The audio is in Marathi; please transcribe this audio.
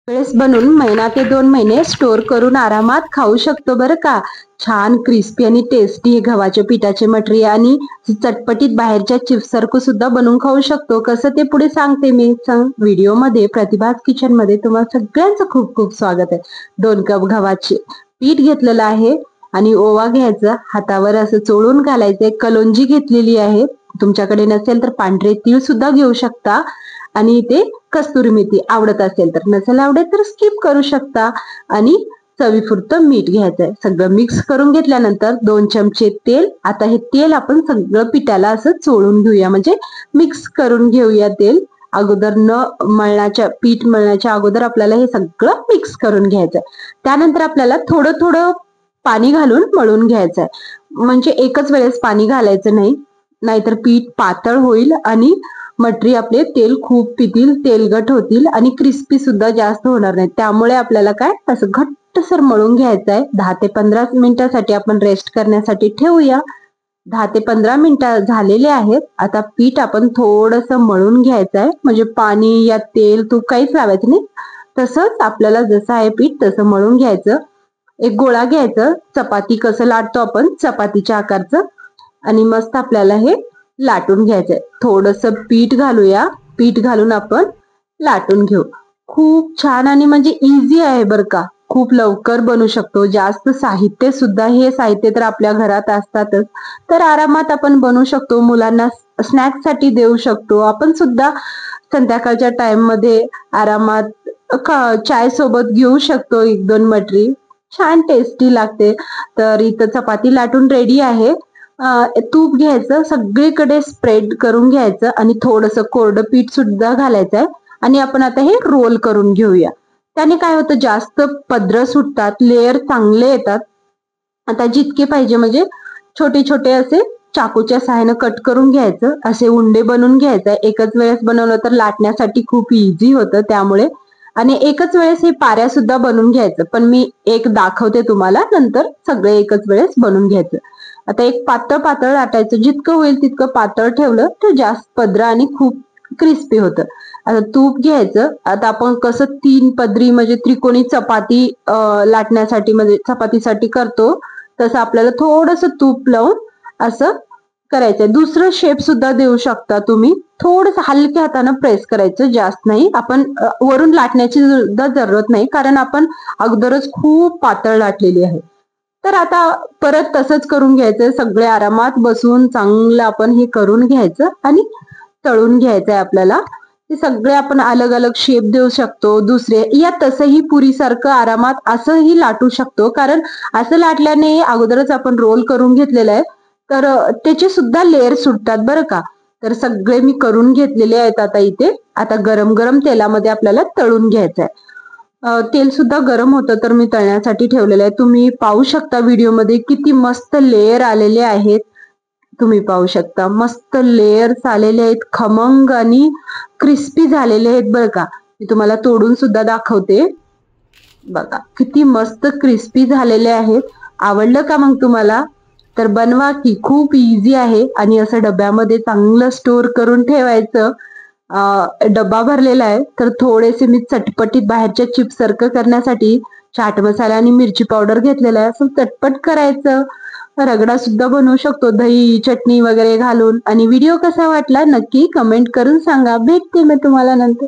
वेळेस बनवून महिना ते 2 महिने स्टोर करून आरामात खाऊ शकतो बरं का. छान क्रिस्पी आणि टेस्टी हे गव्हाच्या पिठाचे मटरी आणि चटपटीत बाहेरच्या चिप्स सारखं सुद्धा बनवून खाऊ शकतो. कसं ते पुढे सांगते मी व्हिडिओमध्ये. प्रतिभाज किचन मध्ये तुम्हाला सगळ्यांचं खूप खूप स्वागत आहे. 2 कप गव्हाचे पीठ घेतलेलं आहे आणि ओवा घ्यायचा, हातावर असं चोळून घालायचंय. कलोंजी घेतलेली आहे, तुमच्याकडे नसेल तर पांढरे तीळ सुद्धा घेऊ शकता. आणि इथे कस्तुरी मेथी आवडत असेल तर, नसेल आवडत तर स्किप करू शकता. आणि चवीपुरतं मीठ घ्यायचंय. सगळं मिक्स करून घेतल्यानंतर 2 चमचे तेल. आता हे तेल आपण सगळं पिठाला असं चोळून घेऊया, म्हणजे मिक्स करून घेऊया तेल. अगोदर पीठ मळण्याच्या अगोदर आपल्याला हे सगळं मिक्स करून घ्यायचंय. त्यानंतर आपल्याला थोडं थोडं पाणी घालून मळून घ्यायचंय, म्हणजे एकच वेळेस पाणी घालायचं नाही, नाहीतर पीठ पातळ होईल आणि मटरी आपले तेल खूप पितील, तेलगट होतील आणि क्रिस्पी सुद्धा जास्त होणार नाही. त्यामुळे आपल्याला काय असं घट्टसर मळून घ्यायचं आहे. 10 ते 15 मिनिटासाठी आपण रेस्ट करण्यासाठी ठेवूया. 10 ते 15 मिनिटं झालेले आहेत. आता पीठ आपण थोडस मळून घ्यायचं आहे, म्हणजे पाणी या तेल तूप काहीच लावायचं नाही. तसंच आपल्याला जसं आहे पीठ तसं मळून घ्यायचं. एक गोळा घ्यायचं, चपाती कसं लाटतो आपण चपातीच्या आकारचं, आणि मस्त आपल्याला हे लाटून घ्यायचंय. थोडस पीठ घालूया, पीठ घालून आपण लाटून घेऊ. खूप छान आणि म्हणजे इझी आहे बरं का. खूप लवकर बनवू शकतो. जास्त साहित्य सुद्धा, हे साहित्य तर आपल्या घरात असतातच, तर आरामात आपण बनवू शकतो. मुलांना स्नॅक्स साठी देऊ शकतो. आपण सुद्धा संध्याकाळच्या टाइम मध्ये आरामात चाय सोबत घेऊ शकतो. 1-2 मटरी छान टेस्टी लागते. तर इथं चपाती लाटून रेडी आहे. तूप घ्यायचं, सगळीकडे स्प्रेड करून घ्यायचं आणि थोडस कोरडं पीठ सुद्धा घालायचंय. आणि आपण आता हे रोल करून घेऊया. त्याने काय होतं, जास्त पदर सुटतात, लेअर चांगले येतात. आता जितके पाहिजे म्हणजे छोटे छोटे असे चाकूच्या सहाय्याने कट करून घ्यायचं. असे उंडे बनवून घ्यायचं. एकच वेळेस बनवलं तर लाटण्यासाठी खूप इझी होतं त्यामुळे. आणि एकच वेळेस हे पाऱ्या सुद्धा बनवून घ्यायचं, पण मी एक दाखवते तुम्हाला, नंतर सगळे एकच वेळेस बनवून घ्यायचं. आता एक पातळ पातळ लाटायचं, जितकं होईल तितकं पातळ ठेवलं तर जास्त पदर आणि खूप क्रिस्पी होतं. आता तूप घ्यायचं. आता आपण कसं 3 पदरी म्हणजे त्रिकोणी चपाती लाटण्यासाठी, म्हणजे चपातीसाठी करतो, तसं आपल्याला थोडस तूप लावून असं करायचंय. दुसरं शेप सुद्धा देऊ शकता तुम्ही. थोडस हलक्या हाताने प्रेस करायचं, जास्त नाही. आपण वरून लाटण्याची सुद्धा जरूरत नाही, कारण आपण अगोदरच खूप पातळ लाटलेली आहे. तर आता परत तसंच करून घ्यायचं. सगळे आरामात बसून चांगलं आपण हे करून घ्यायचं आणि तळून घ्यायचंय आपल्याला. ते सगळे आपण अलग अलग शेप देऊ शकतो. दुसरे या तसंही पुरी सारखं आरामात असंही लाटू शकतो, कारण असं लाटल्याने अगोदरच आपण रोल करून घेतलेलं आहे, तर त्याचे सुद्धा लेअर सुटतात बरं का. तर सगळे मी करून घेतलेले आहेत आता इथे. आता गरम गरम तेलामध्ये आपल्याला तळून घ्यायचंय. तेल सुद्धा गरम होतं, तर मी तळण्यासाठी ठेवलेलं आहे. तुम्ही पाहू शकता व्हिडिओमध्ये किती मस्त लेअर आलेले आहेत. तुम्ही पाहू शकता मस्त लेयर्स आलेले आहेत, खमंग आणि क्रिस्पी झालेले आहेत बरं का. मी तुम्हाला तोडून सुद्धा दाखवते. बघा किती मस्त क्रिस्पी झालेले आहेत. आवडलं का मग तुम्हाला? तर बनवा की, खूप इझी आहे. आणि असं डब्यामध्ये चांगलं स्टोर करून ठेवायचं. डब्बा भरलेला आहे, तर थोडेसे मी चटपटीत बाहेरच्या चिप्स सारखं करण्यासाठी चाट मसाला आणि मिरची पावडर घेतलेला आहे. असं चटपट करायचं. रगडा सुद्धा बनवू शकतो दही चटणी वगैरे घालून. आणि व्हिडिओ कसा वाटला नक्की कमेंट करून सांगा. भेटते मी तुम्हाला नंतर.